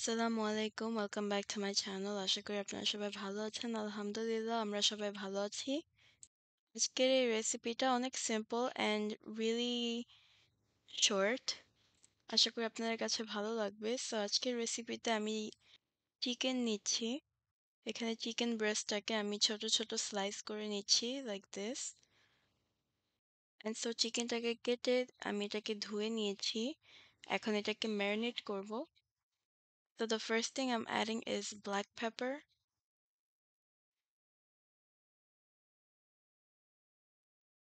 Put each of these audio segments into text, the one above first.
আসসালামু আলাইকুম। Welcome back to my channel. আশা করি আপনারা সবাই ভালো আছেন। আলহামদুলিল্লাহ আমরা সবাই ভালো আছি। আজকের এই রেসিপিটা অনেক সিম্পল অ্যান্ড রিয়েলি শর্ট। আশা করি আপনাদের কাছে ভালো লাগবে। সো আজকের রেসিপিতে আমি চিকেন নিচ্ছি। এখানে চিকেন ব্রেস্টটাকে আমি ছোট ছোট স্লাইস করে নিচ্ছি লাইক দিস। অ্যান্ড সো চিকেনটাকে কেটে আমি এটাকে ধুয়ে নিয়েছি। এখন এটাকে ম্যারিনেট করব। So the first thing I'm adding is black pepper.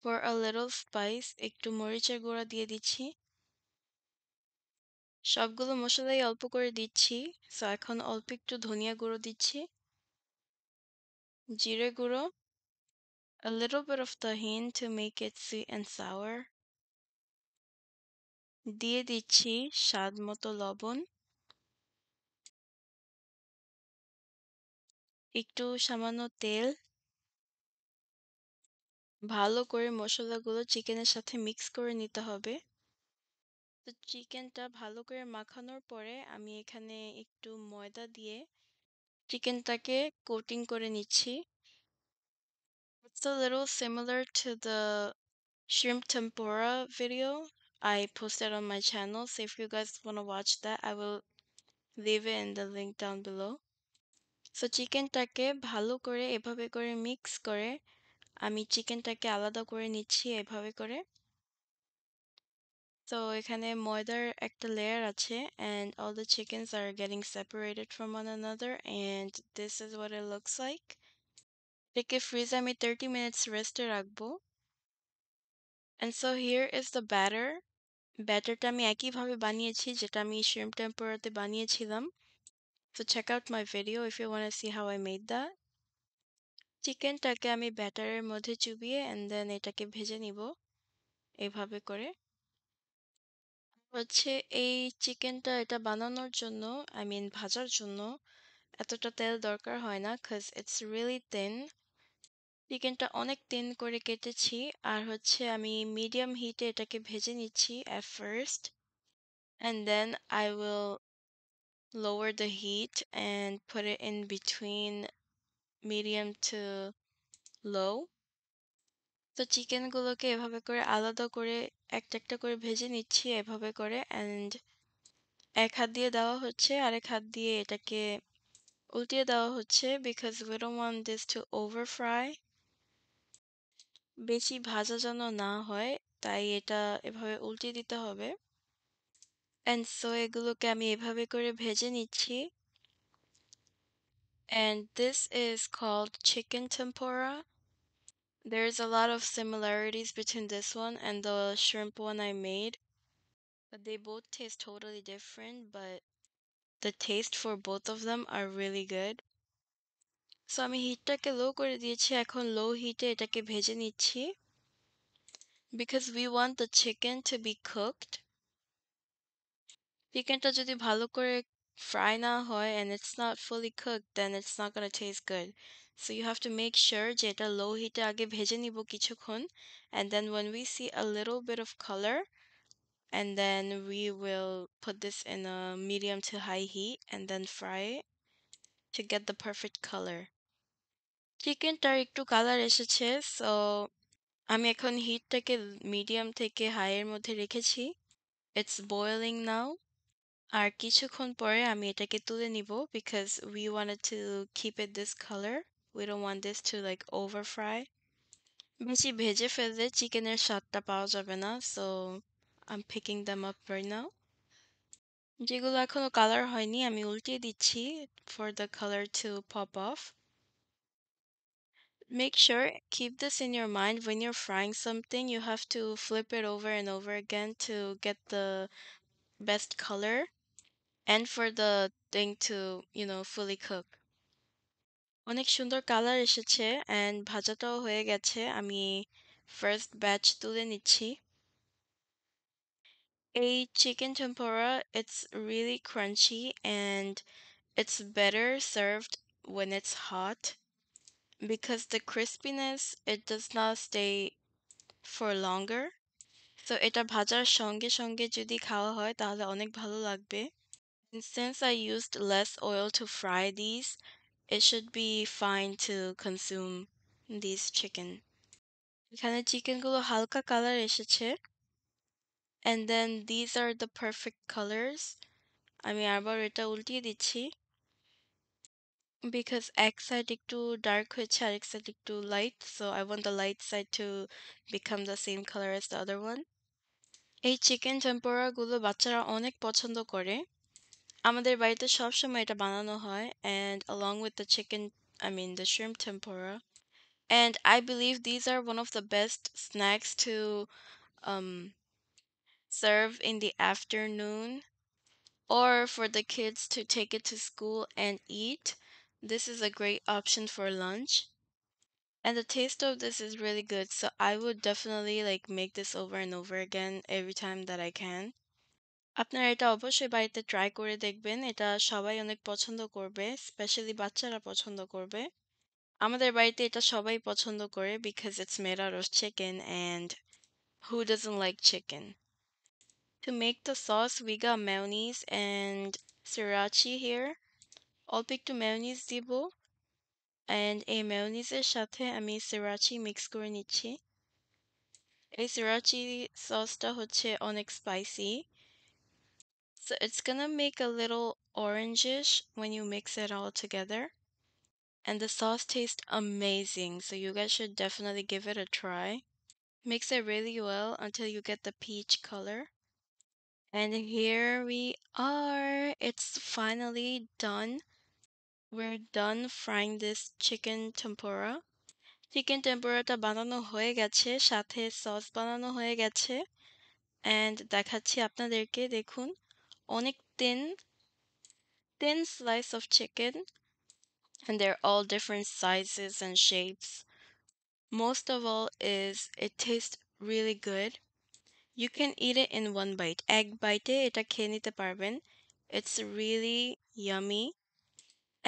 For a little spice, একটু মরিচের গুঁড়া দিয়ে দিচ্ছি। সবগুলো মশলাই অল্প করে দিচ্ছি। সো এখন অল্প একটু ধনিয়া গুঁড়ো দিচ্ছি। জিরে গুঁড়ো, a little bit of tahin to make it sweet and sour. দিয়ে দিচ্ছি স্বাদ মতো লবণ, একটু সামান্য তেল। ভালো করে মশলাগুলো চিকেনের সাথে মিক্স করে নিতে হবে। তো চিকেনটা ভালো করে মাখানোর পরে আমি এখানে একটু ময়দা দিয়ে চিকেনটাকে কোটিং করে নিচ্ছি। It's a little similar to the shrimp tempura video I posted on my channel. So if you guys want to watch that, I will leave it in the link down below. So চিকেনটাকে ভালো করে এভাবে করে mix করে আমি চিকেনটাকে আলাদা করে নিচ্ছি এভাবে করে। তো এখানে ময়দার একটা লেয়ার আছে and all the chickens are getting separated from one another and this is what it looks like. এটাকে ফ্রিজে আমি 30 minutes রেস্টে রাখবো। And so here is the batter. ব্যাটারটা আমি একইভাবে বানিয়েছি যেটা আমি shrimp tempura-তে বানিয়েছিলাম। So check out my video if you want to see how I made that. চিকেনটাকে আমি ব্যাটারের মধ্যে চুবিয়ে and then এটাকে ভেজে নিব এভাবে করে। হচ্ছে এই চিকেনটা এটা বানানোর জন্য ভাজার জন্য এতটা তেল দরকার হয় না cause it's really thin. চিকেনটা অনেক thin করে কেটেছি আর হচ্ছে আমি মিডিয়াম হিটে এটাকে ভেজে নিচ্ছি at first and then I will lower the heat and put it in between medium to low. তো চিকেনগুলোকে এভাবে করে আলাদা করে একটা একটা করে ভেজে নিচ্ছি এভাবে করে and এক হাত দিয়ে দেওয়া হচ্ছে আরেক হাত দিয়ে এটাকে উল্টিয়ে দেওয়া হচ্ছে because we don't want this to over fry. বেশি ভাজা যেন না হয় তাই এটা এভাবে উল্টিয়ে দিতে হবে and so এগুলোকে আমি এভাবে করে ভেজে নিচ্ছি and this is called chicken tempura. There's a lot of similarities between this one and the shrimp one I made, but they both taste totally different, but the taste for both of them are really good. So আমি হিটটাকে লো করে দিয়েছি এখন লো হিটে এটাকে ভেজে নিচ্ছি because we want the chicken to be cooked. চিকেনটা যদি ভালো করে ফ্রাই না হয় and it's not fully cooked then it's not gonna taste good. So you have to make sure যে এটা লো হিটে আগে ভেজে নিব কিছুক্ষণ and then when we see a little bit of color and then we will put this in a medium to high heat and then fry it to get the perfect color. চিকেনটার একটু colour এসেছে so আমি এখন হিটটাকে medium থেকে high এর মধ্যে রেখেছি. It's boiling now. আর কিছুক্ষণ পরে আমি এটাকে তুলে নিব because we wanted to keep it this color. We don't want this to like over fry. বেশি ভেজে ফেললে চিকেনের স্বাদটা পাওয়া যাবে না. So I'm picking them up right now. যেগুলো এখনো কালার হয়নি আমি উল্টিয়ে দিচ্ছি for the color to pop off. Make sure, keep this in your mind when you're frying something, you have to flip it over and over again to get the best color and for the thing to, fully cook. অনেক সুন্দর colour এসেছে and ভাজাটাও হয়ে গেছে আমি first batch তুলে নিচ্ছি এই chicken tempura it's really crunchy and it's better served when it's hot because the crispiness it does not stay for longer. So এটা ভাজার সঙ্গে সঙ্গে যদি খাওয়া হয় তাহলে অনেক ভালো লাগবে And since I used less oil to fry these, it should be fine to consume these chicken. এখানে চিকেনগুলো হালকা কালার এসেছে, and then these are the perfect colors. আমি আবার এটা উল্টিয়ে দিচ্ছি because এক সাইড একটু ডার্ক হয়েছে আর এক সাইড একটু light, so I want the light side to become the same color as the other one. এই চিকেন টেম্পোরা গুলো বাচ্চারা অনেক পছন্দ করে। আমাদের বাড়িতে সবসময় এটা বানানো হয়, and along with the chicken, I mean the shrimp tempura. And I believe these are one of the best snacks to um serve in the afternoon or for the kids to take it to school and eat. This is a great option for lunch. And the taste of this is really good, so I would definitely like make this over and over again every time that I can. আপনারা এটা অবশ্যই বাড়িতে try করে দেখবেন। এটা সবাই অনেক পছন্দ করবে, স্পেশালি বাচ্চারা পছন্দ করবে। আমাদের বাড়িতে এটা সবাই পছন্দ করে because it's made out of chicken, and who doesn't like chicken? To make the sauce, we got mayonnaise and sriracha here. অল্প একটু mayonnaise দিব, and এই mayonnaise-এর সাথে আমি sriracha মিক্স করে নিচ্ছি। এই sriracha সসটা হচ্ছে অনেক spicy, so it's gonna make a little orangish when you mix it all together. And the sauce tastes amazing, so you guys should definitely give it a try. Mix it really well until you get the peach color. And here we are. It's finally done. We're done frying this chicken tempura. Chicken টেম্পুরাটা বানানো হয়ে গেছে, সাথে sauce বানানো হয়ে গেছে। And দেখাচ্ছি আপনাদেরকে, দেখুন অনেক thin slice of chicken, and they're all different sizes and shapes. Most of all is it tastes really good. You can eat it in one bite. এক বাইটে এটা খেয়ে নিতে পারবেন. It's really yummy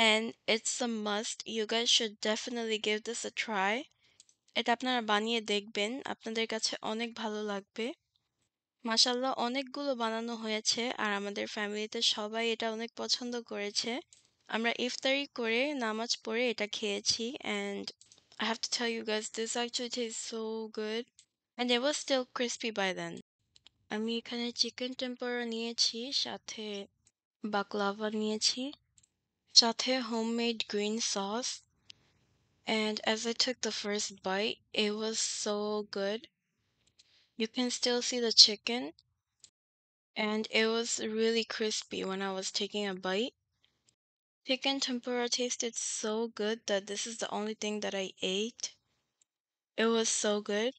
and it's a must. You guys should definitely give this a try. এটা আপনারা বানিয়ে দেখবেন, আপনাদের কাছে অনেক ভালো লাগবে। মাশাআল্লাহ অনেকগুলো বানানো হয়েছে আর আমাদের ফ্যামিলিতে সবাই এটা অনেক পছন্দ করেছে। আমরা ইফতারি করে নামাজ পড়ে এটা খেয়েছি, and I have to tell you guys this actually tastes so good, and it was still crispy by then. আমি এখানে চিকেন টেম্পোরা নিয়েছি, সাথে বাকলাভা নিয়েছি, সাথে homemade green sauce, and as I took the first bite, it was so good. You can still see the chicken, and it was really crispy when I was taking a bite. Chicken tempura tasted so good that this is the only thing that I ate. It was so good.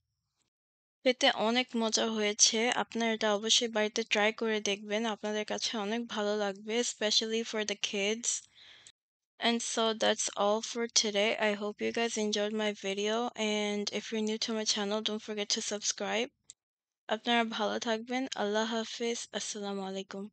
খেতে অনেক মজা হয়েছে। আপনারা এটা অবশ্যই বাড়িতে try করে দেখবেন। আপনাদের কাছে অনেক ভালো লাগবে, especially for the kids. And so that's all for today. I hope you guys enjoyed my video, and if you're new to my channel, don't forget to subscribe. আপনারা ভালো থাকবেন। আল্লাহ হাফিজ। আসসালামু আলাইকুম।